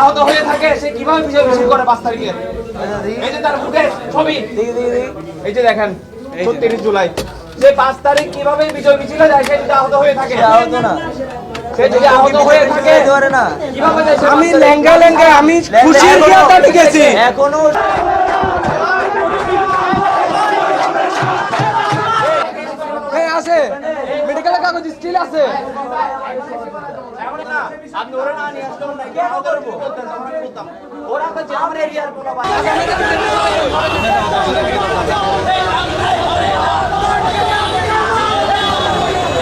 আহত হয়ে থাকে সে কিভাবে বিজয় মিছিল করে 5 তারিখে? এই যে তার মুখের ছবি, এই যে দেখেন ৩৬ জুলাই যে 5 তারিখ কিভাবে বিজয় মিছিলে যায়, সে যদি আহত হয়ে থাকে, আহত না সে যদি আহত হয়ে থাকে ধরে না কিভাবে যায়? আমি লেঙ্গা লেঙ্গা আমি খুশির কথা লিখেছি এখনো আছে মেডিকেলের কাগজ স্টিল আছে। আপনি ওরা না নিয়ে আসতে না কি করব ওরা তো আমার এরিয়ার কোনো ভাই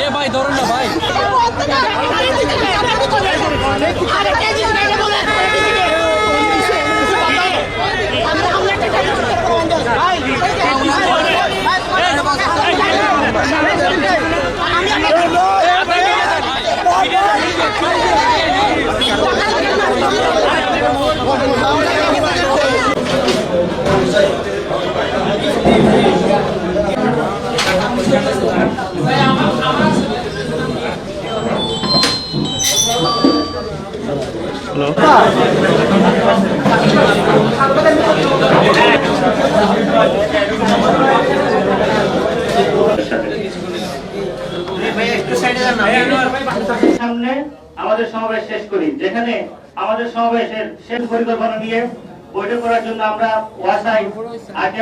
এ ভাই ধরুন না ভাই সামনে আমাদের সমাবেশ শেষ করি, যেখানে আমাদের সমাবেশের শেষ পরিকল্পনা নিয়ে বৈঠক করার জন্য আমরা ওয়াসায়